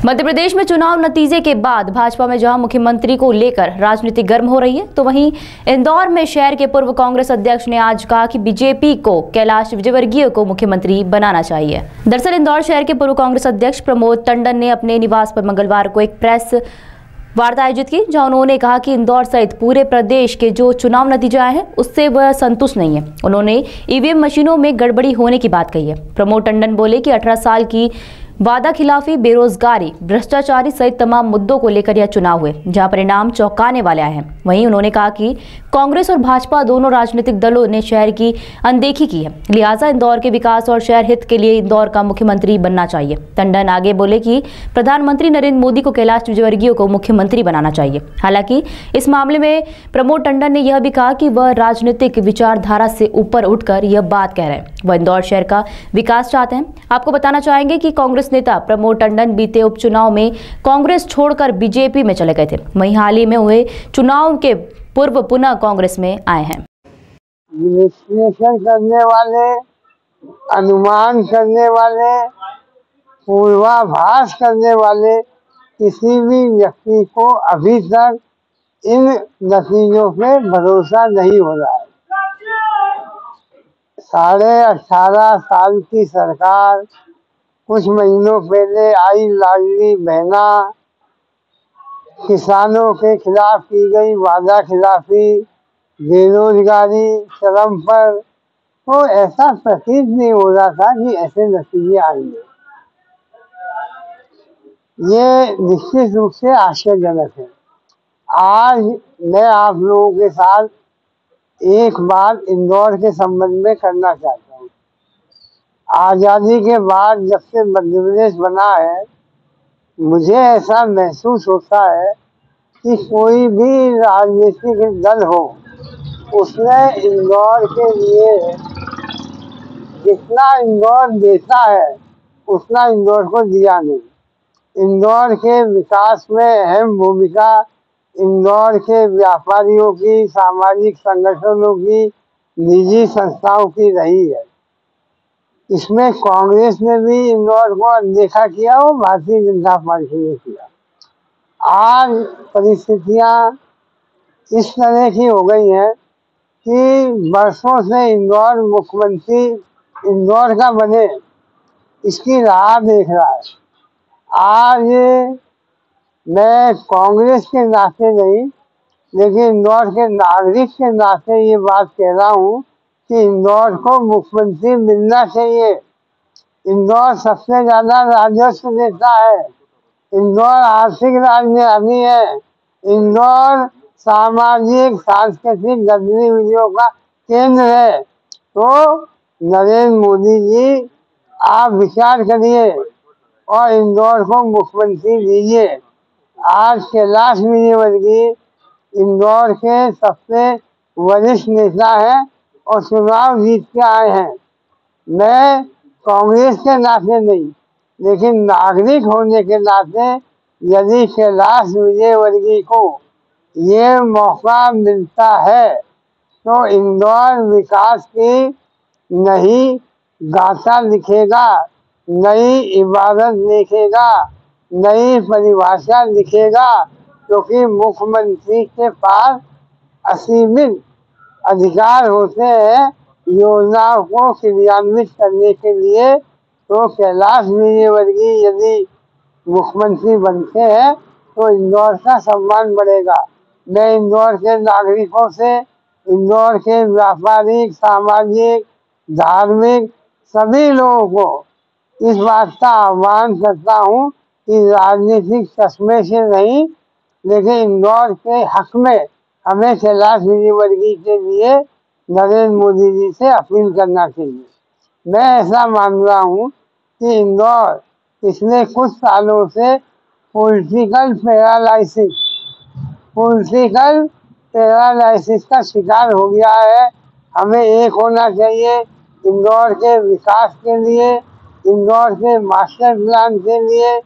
मध्य प्रदेश में चुनाव नतीजे के बाद भाजपा में जहां मुख्यमंत्री को लेकर राजनीति गर्म हो रही है, तो वहीं इंदौर में शहर के पूर्व कांग्रेस अध्यक्ष ने आज कहा कि बीजेपी को कैलाश विजयवर्गीय को मुख्यमंत्री बनाना चाहिए। दरअसल इंदौर शहर के पूर्व कांग्रेस अध्यक्ष प्रमोद टंडन ने अपने निवास पर मंगलवार को एक प्रेस वार्ता आयोजित की, जहां उन्होंने कहा कि इंदौर सहित पूरे प्रदेश के जो चुनाव नतीजे आए हैं उससे वह संतुष्ट नहीं है। उन्होंने ईवीएम मशीनों में गड़बड़ी होने की बात कही है। प्रमोद टंडन बोले कि 18 साल की वादा खिलाफी, बेरोजगारी, भ्रष्टाचारी सहित तमाम मुद्दों को लेकर यह चुनाव हुए, जहां परिणाम चौंकाने वाले आए हैं। वहीं उन्होंने कहा कि कांग्रेस और भाजपा दोनों राजनीतिक दलों ने शहर की अनदेखी की है, लिहाजा इंदौर के विकास और शहर हित के लिए इंदौर का मुख्यमंत्री बनना चाहिए। टंडन आगे बोले कि प्रधानमंत्री नरेंद्र मोदी को कैलाश विजयवर्गीय को मुख्यमंत्री बनाना चाहिए। हालांकि इस मामले में प्रमोद टंडन ने यह भी कहा कि वह राजनीतिक विचारधारा से ऊपर उठकर यह बात कह रहे हैं। वह इंदौर शहर का विकास चाहते हैं। आपको बताना चाहेंगे कि कांग्रेस नेता प्रमोद टंडन बीते उपचुनाव में कांग्रेस छोड़कर बीजेपी में चले गए थे। वहीं हाल ही में हुए चुनाव के पूर्व पुनः कांग्रेस में आए हैं। विश्लेषण करने वाले, अनुमान करने वाले, पूर्वाभास करने वाले किसी भी व्यक्ति को अभी तक इन नतीजों पे भरोसा नहीं हो रहा है। 18.5 साल की सरकार, कुछ महीनों पहले आई लाडली बहना, किसानों के खिलाफ की गई वादा खिलाफी, बेरोजगारी चरम पर, तो ऐसा प्रतीत नहीं हो रहा था कि ऐसे नतीजे आएंगे। ये निश्चित रूप से आश्चर्यजनक है। आज मैं आप लोगों के साथ एक बात इंदौर के संबंध में करना चाहता हूँ। आज़ादी के बाद जब से मध्य प्रदेश बना है, मुझे ऐसा महसूस होता है कि कोई भी राजनीतिक दल हो, उसने इंदौर के लिए जितना इंदौर देता है उतना इंदौर को दिया नहीं। इंदौर के विकास में अहम भूमिका इंदौर के व्यापारियों की, सामाजिक संगठनों की, निजी संस्थाओं की रही है। इसमें कांग्रेस ने भी इंदौर को अनदेखा किया और भारतीय जनता पार्टी ने किया। आज परिस्थितियां इस तरह की हो गई हैं कि वर्षों से इंदौर मुख्यमंत्री इंदौर का बने, इसकी राह देख रहा है। आज मैं कांग्रेस के नाते नहीं, लेकिन इंदौर के नागरिक के नाते ये बात कह रहा हूँ कि इंदौर को मुख्यमंत्री मिलना चाहिए। इंदौर सबसे ज्यादा राजस्व देता है। इंदौर आर्थिक राजधानी है। इंदौर सामाजिक सांस्कृतिक गतिविधियों का केंद्र है। तो नरेंद्र मोदी जी, आप विचार करिए और इंदौर को मुख्यमंत्री दीजिए। आज कैलाश विजयवर्गीय इंदौर के सबसे वरिष्ठ नेता हैं और चुनाव जीत के आए हैं। मैं कांग्रेस के नाते नहीं, लेकिन नागरिक होने के नाते यदि कैलाश विजयवर्गीय को ये मौका मिलता है तो इंदौर विकास की नई गाथा लिखेगा, नई इबारत लिखेगा, नई परिभाषा लिखेगा, क्योंकि मुख्यमंत्री के पास असीमित अधिकार होते हैं योजनाओं को क्रियान्वित करने के लिए। तो कैलाश विजयवर्गीय यदि मुख्यमंत्री बनते हैं तो इंदौर का सम्मान बढ़ेगा। मैं इंदौर के नागरिकों से, इंदौर के व्यापारिक, सामाजिक, धार्मिक सभी लोगों को इस बात का आह्वान करता हूँ कि राजनीतिक चश्मे से नहीं, लेकिन इंदौर के हक में हमें कैलाश विजयवर्गीय के लिए नरेंद्र मोदी जी से अपील करना चाहिए। मैं ऐसा मान रहा हूँ कि इंदौर पिछले कुछ सालों से पॉलिटिकल पैरालाइसिस का शिकार हो गया है। हमें एक होना चाहिए इंदौर के विकास के लिए, इंदौर के मास्टर प्लान के लिए,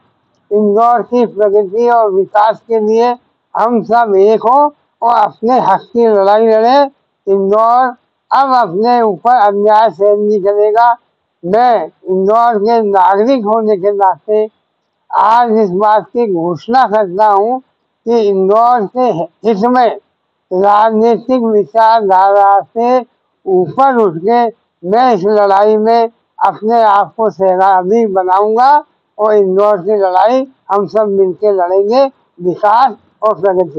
इंदौर की प्रगति और विकास के लिए हम सब एक हो और अपने हक की लड़ाई लड़े। इंदौर अब अपने ऊपर अन्याय सहन नहीं करेगा। मैं इंदौर के नागरिक होने के नाते आज इस बात की घोषणा करता हूँ कि इंदौर के हित में राजनीतिक विचारधारा से ऊपर उठ के मैं इस लड़ाई में अपने आप को सेनानी बनाऊंगा और इंदौर की लड़ाई हम सब मिलकर लड़ेंगे, विकास और प्रगति।